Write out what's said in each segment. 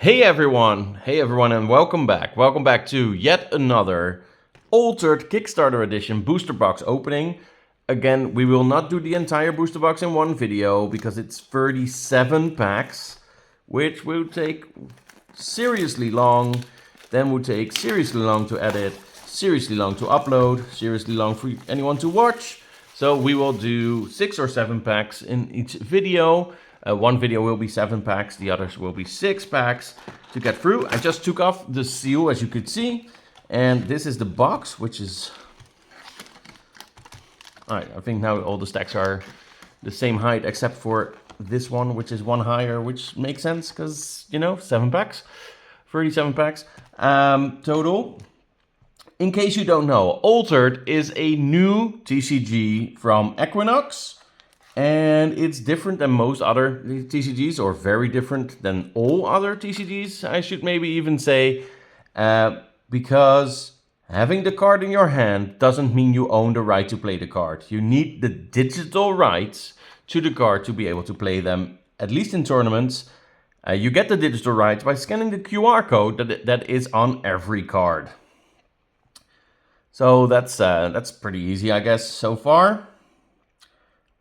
Hey everyone, and welcome back. Welcome back to yet another altered Kickstarter edition booster box opening. Again, we will not do the entire booster box in one video because it's 37 packs, which will take seriously long. Then will take seriously long to edit, seriously long to upload, seriously long for anyone to watch. So we will do 6 or 7 packs in each video. One video will be 7 packs, the others will be 6 packs to get through. I just took off the seal, as you could see, and this is the box, which is... Alright, I think now all the stacks are the same height except for this one, which is one higher, which makes sense because, you know, 7 packs, 37 packs total. In case you don't know, Altered is a new TCG from Equinox. And it's different than most other TCGs, or very different than all other TCGs, I should maybe even say, because having the card in your hand doesn't mean you own the right to play the card. You need the digital rights to the card to be able to play them, at least in tournaments. You get the digital rights by scanning the QR code that is on every card. So that's pretty easy, I guess, so far.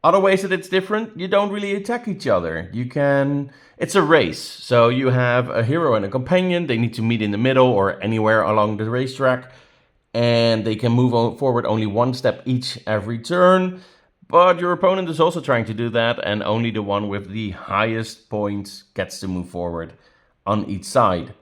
Other ways that it's different, you don't really attack each other. It's a race. So you have a hero and a companion. They need to meet in the middle or anywhere along the racetrack. And they can move forward only one step each every turn. But your opponent is also trying to do that. And only the one with the highest points gets to move forward on each side.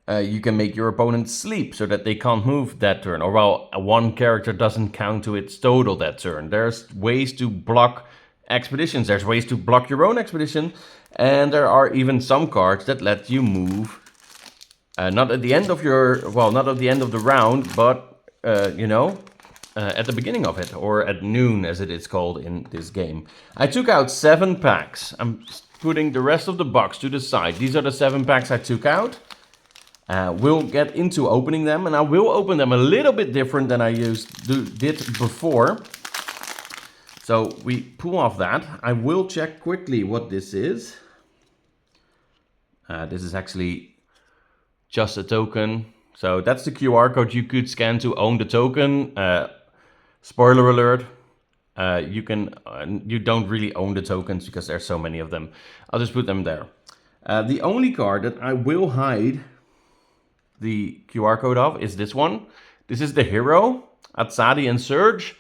You can make your opponent sleep so that they can't move that turn. Or, well, one character doesn't count to its total that turn. There's ways to block expeditions. There's ways to block your own expedition. And there are even some cards that let you move. Not at the end of not at the end of the round, but, at the beginning of it. Or at noon, as it is called in this game. I took out 7 packs. I'm putting the rest of the box to the side. These are the 7 packs I took out. We'll get into opening them, and I will open them a little bit different than I did before. So we pull off that. I will check quickly what this is. This is actually just a token. So that's the QR code you could scan to own the token. Spoiler alert. You don't really own the tokens because there's so many of them. I'll just put them there. The only card that I will hide the QR code of is this one. This is the hero, Atsadi and Surge.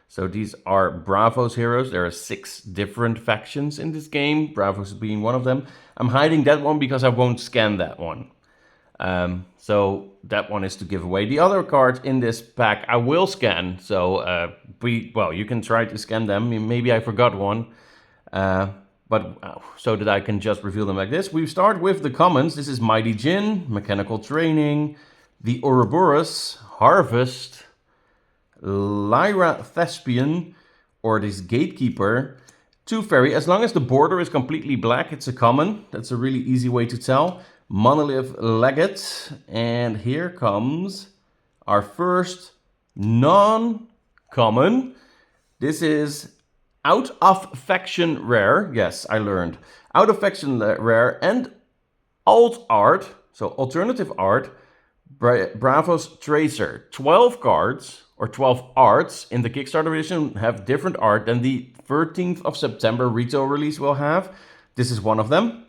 So these are BRAVOS heroes. There are 6 different factions in this game, BRAVOS being one of them. I'm hiding that one because I won't scan that one. So that one is to give away. The other cards in this pack I will scan. So you can try to scan them. Maybe I forgot one. So that I can just reveal them like this. We start with the commons. This is Mighty Jin, Mechanical Training, the Ouroboros, Harvest, Lyra Thespian, or this Gatekeeper, 2 Fairy. As long as the border is completely black, it's a common. That's a really easy way to tell. Monolith Legate. And here comes our first non-common. This is Out of Faction Rare. Yes, I learned. Out of Faction Rare and Alt Art, so alternative art, BRAVOS Tracer. 12 cards, or 12 arts in the Kickstarter edition have different art than the 13th of September retail release will have. This is one of them.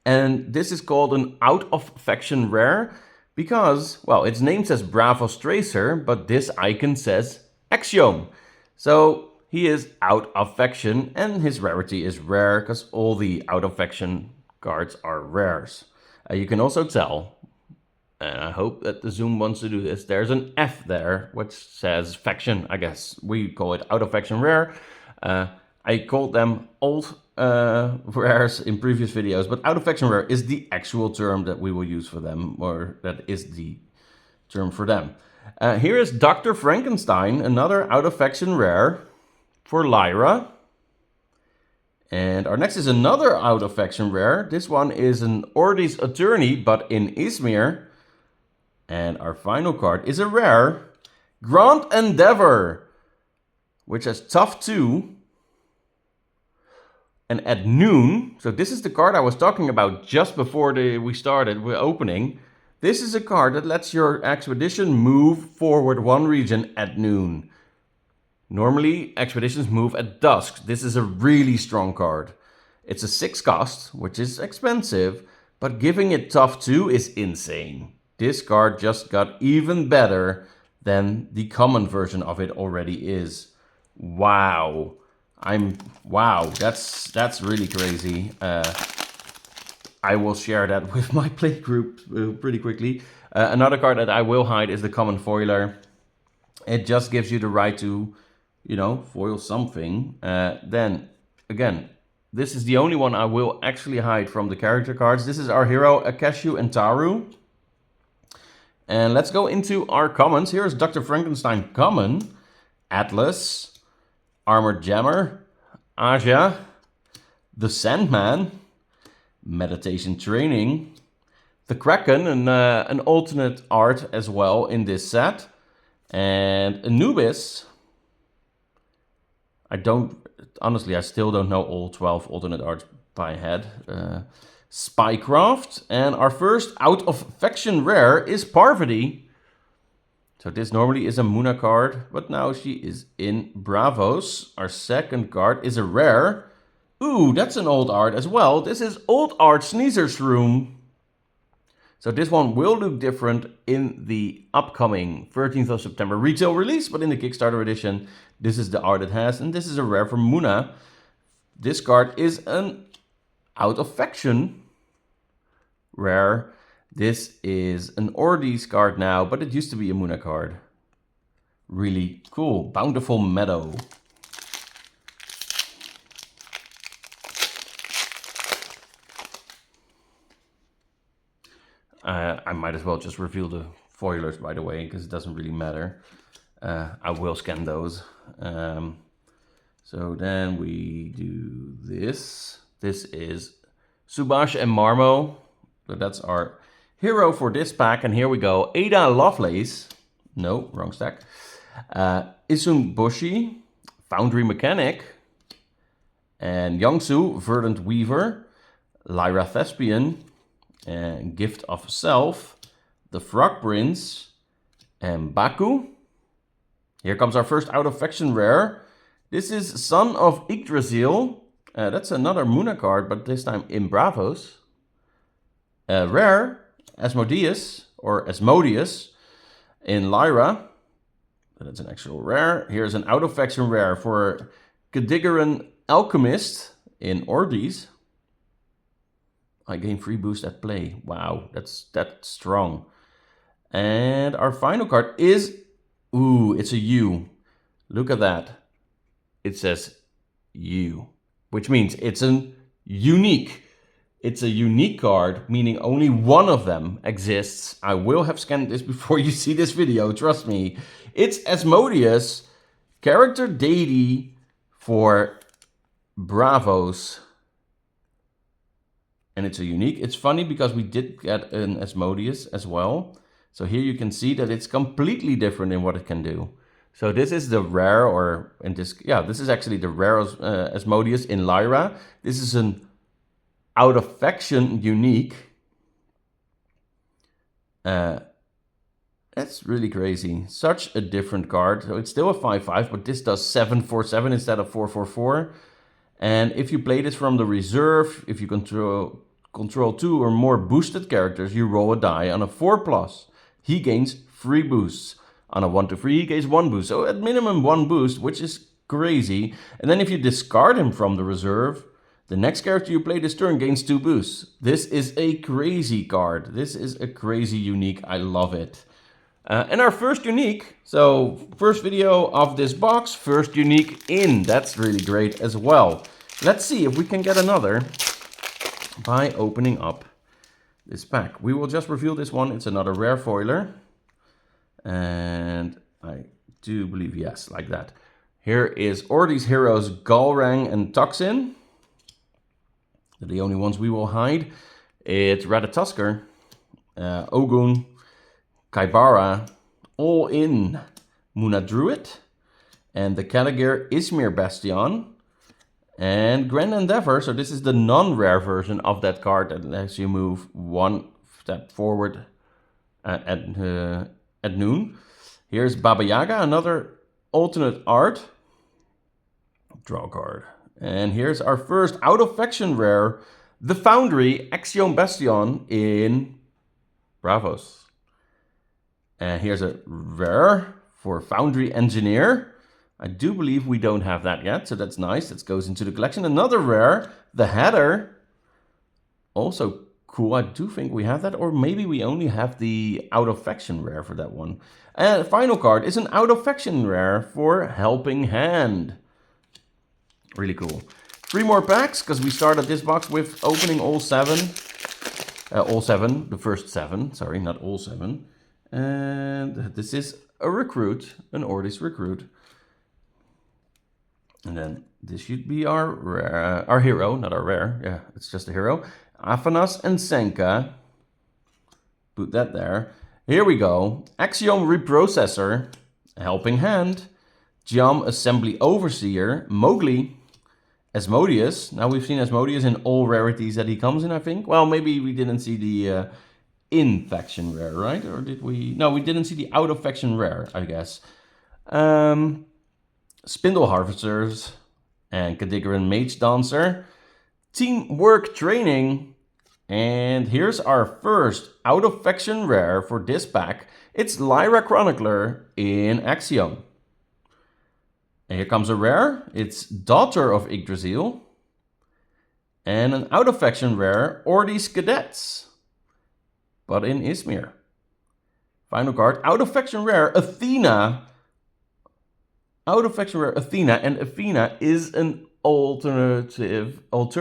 And this is called an Out of Faction Rare because, well, its name says BRAVOS Tracer, but this icon says Axiom. So he is out of faction, and his rarity is rare, because all the out of faction cards are rares. You can also tell, and I hope that the Zoom wants to do this, there's an F there, which says faction, I guess. We call it out of faction rare. I called them old rares in previous videos, but out of faction rare is the actual term that we will use for them, or that is the term for them. Here is Dr. Frankenstein, another out of faction rare, for Lyra. And our next is another out of faction rare. This one is an Ordi's Attorney, but in Izmir. And our final card is a rare, Grand Endeavor, which has tough 2. And at noon, so this is the card I was talking about just before we started with opening. This is a card that lets your expedition move forward 1 region at noon. Normally, expeditions move at dusk. This is a really strong card. It's a 6 cost, which is expensive, but giving it tough 2 is insane. This card just got even better than the common version of it already is. Wow. Wow, that's really crazy. I will share that with my play group pretty quickly. Another card that I will hide is the common foiler. It just gives you the right to, you know, foil something. Then, again, this is the only one I will actually hide from the character cards. This is our hero, Akeshu and Taru. And let's go into our commons. Here's Dr. Frankenstein common, Atlas, Armored Jammer, Aja, the Sandman, Meditation Training, the Kraken, and an alternate art as well in this set, and Anubis. Honestly, I still don't know all 12 alternate arts by head. Spycraft, and our first out of faction rare is Parvati. So this normally is a Muna card, but now she is in Bravos. Our second card is a rare. Ooh, that's an old art as well. This is Old Art Sneezer's Room. So this one will look different in the upcoming 13th of September retail release, but in the Kickstarter edition, this is the art it has, and this is a rare from Muna. This card is an out of faction rare. This is an Ordies card now, but it used to be a Muna card. Really cool. Bountiful Meadow. I might as well just reveal the foilers, by the way, because it doesn't really matter. I will scan those. So then we do this. This is Subash and Marmo. So that's our hero for this pack. And here we go. Ada Lovelace. No, wrong stack. Isun Boshi. Foundry Mechanic. And Yangsu, Verdant Weaver. Lyra Thespian. And Gift of Self, the Frog Prince, and Baku. Here comes our first out of faction rare. This is Son of Yggdrasil. That's another Muna card, but this time in Bravos. Rare, Asmodeus, or Asmodeus, in Lyra. That's an actual rare. Here's an out of faction rare for Kadigaran Alchemist in Ordies. I gain free boost at play. Wow, that's strong. And our final card is, ooh, it's a U. Look at that. It says U, which means it's a unique. It's a unique card, meaning only one of them exists. I will have scanned this before you see this video, trust me. It's Asmodeus, character deity for Bravos. And it's a unique. It's funny because we did get an Asmodeus as well. So here you can see that it's completely different in what it can do. So this is the rare, or in this, yeah, this is actually the rare Asmodeus in Lyra. This is an out of faction unique. That's really crazy. Such a different card. So it's still a 5/5, but this does 7/4/7 instead of 4/4/4. And if you play this from the reserve, if you control 2 or more boosted characters, you roll a die on a 4+. He gains 3 boosts. On a 1-3, he gains 1 boost. So at minimum 1 boost, which is crazy. And then if you discard him from the reserve, the next character you play this turn gains 2 boosts. This is a crazy card. This is a crazy unique. I love it. And our first unique, so first video of this box, first unique in. That's really great as well. Let's see if we can get another by opening up this pack. We will just reveal this one. It's another rare foiler. And I do believe, yes, like that. Here is Ordies heroes Galrang and Toxin. They're the only ones we will hide. It's Ratatoskr, Ogun, Kaibara, all in Muna Druid, and the Kaligir Izmir Bastion, And Grand Endeavor, so this is the non-rare version of that card that lets you move one step forward at noon. Here's Baba Yaga, another alternate art. Draw card. And here's our first out of faction rare, the Foundry Axiom Bastion in Bravos. And here's a rare for Foundry Engineer. I do believe we don't have that yet, so that's nice. That goes into the collection. Another rare, the Header. Also cool. I do think we have that, or maybe we only have the out of faction rare for that one. And the final card is an out of faction rare for Helping Hand. Really cool. 3 more packs, because we started this box with opening all 7. The first 7, sorry, not all 7. And this is a recruit, an Ordis recruit. And then this should be our hero, not our rare. Yeah, it's just a hero. Afanas and Senka. Put that there. Here we go. Axiom Reprocessor, Helping Hand, Jam Assembly Overseer, Mowgli, Asmodeus. Now we've seen Asmodeus in all rarities that he comes in, I think. Well, maybe we didn't see the in-faction rare, right? Or did we? No, we didn't see the out-of-faction rare, I guess. Spindle Harvesters and Kadigaran Mage Dancer. Teamwork Training. And here's our first out-of-faction rare for this pack. It's Lyra Chronicler in Axiom. And here comes a rare. It's Daughter of Yggdrasil. And an out-of-faction rare, Ordis Cadets, but in Izmir. Final card, out-of-faction rare, Athena. Out-of-faction rare, Athena. And Athena is an alternative. It's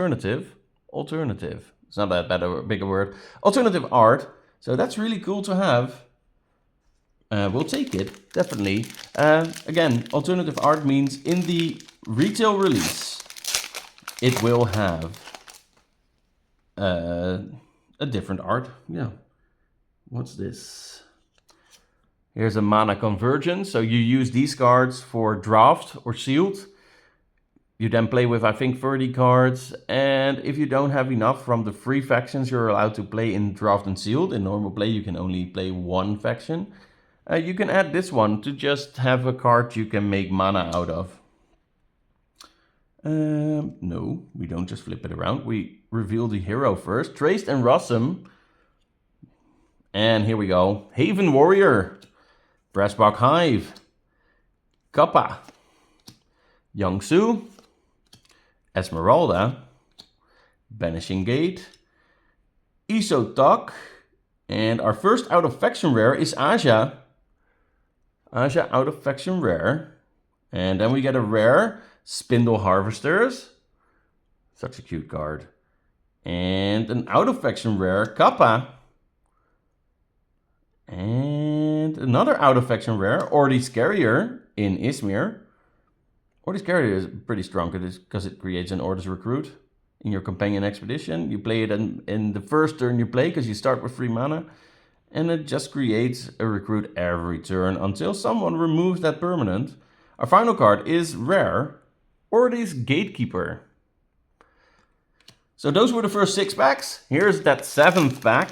not that bad a bigger word. Alternative art. So that's really cool to have. We'll take it, definitely. Again, alternative art means in the retail release, it will have a different art. Yeah. What's this? Here's a mana convergence. So you use these cards for draft or sealed. You then play with, I think, 30 cards. And if you don't have enough from the free factions, you're allowed to play in draft and sealed. In normal play, you can only play one faction. You can add this one to just have a card you can make mana out of. No, we don't just flip it around. We reveal the hero first. Traced and Rossum. And here we go. Haven Warrior. Brassbach Hive. Kappa. Youngsu. Esmeralda. Banishing Gate. Isotok. And our first out-of-faction rare is Aja. Aja out-of-faction rare. And then we get a rare, Spindle Harvesters. Such a cute card. And an out-of-faction rare, Kappa. And another out-of-faction rare, Ordis Carrier in Izmir. Ordis Carrier is pretty strong because it creates an Ordis Recruit in your companion expedition. You play it in the first turn you play because you start with free mana. And it just creates a recruit every turn until someone removes that permanent. Our final card is rare, Ordis Gatekeeper. So those were the first 6 packs. Here's that 7th pack.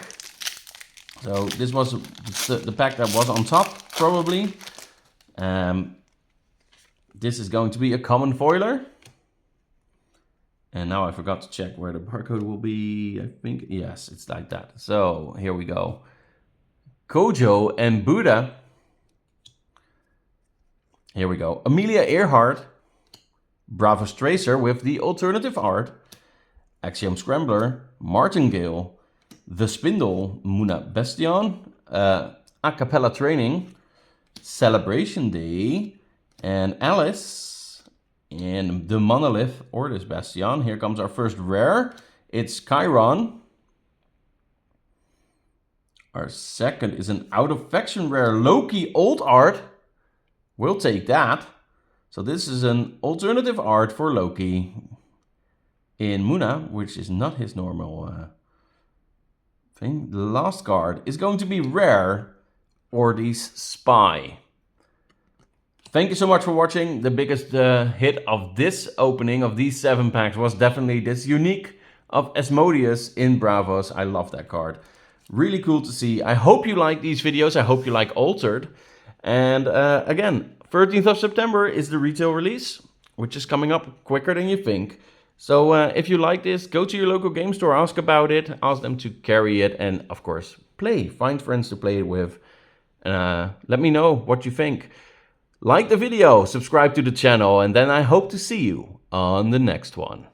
So this was the pack that was on top, probably. This is going to be a common foiler. And now I forgot to check where the barcode will be. I think, yes, it's like that. So here we go. Kojo and Buddha. Here we go. Amelia Earhart. Bravos Tracer with the alternative art. Axiom Scrambler. Martingale. The Spindle. Muna Bastion. A Cappella Training. Celebration Day. And Alice. And the Monolith Ordis Bastion. Here comes our first rare. It's Chiron. Our second is an out-of-faction rare Loki old art. We'll take that. So this is an alternative art for Loki in Muna, which is not his normal thing. The last card is going to be rare, Ordis Spy. Thank you so much for watching. The biggest hit of this opening of these 7 packs was definitely this unique of Asmodeus in Bravos. I love that card. Really cool to see. I hope you like these videos. I hope you like Altered. And again, 13th of September is the retail release, which is coming up quicker than you think. So if you like this, go to your local game store, ask about it, ask them to carry it, and of course, play. Find friends to play it with. Let me know what you think. Like the video, subscribe to the channel, and then I hope to see you on the next one.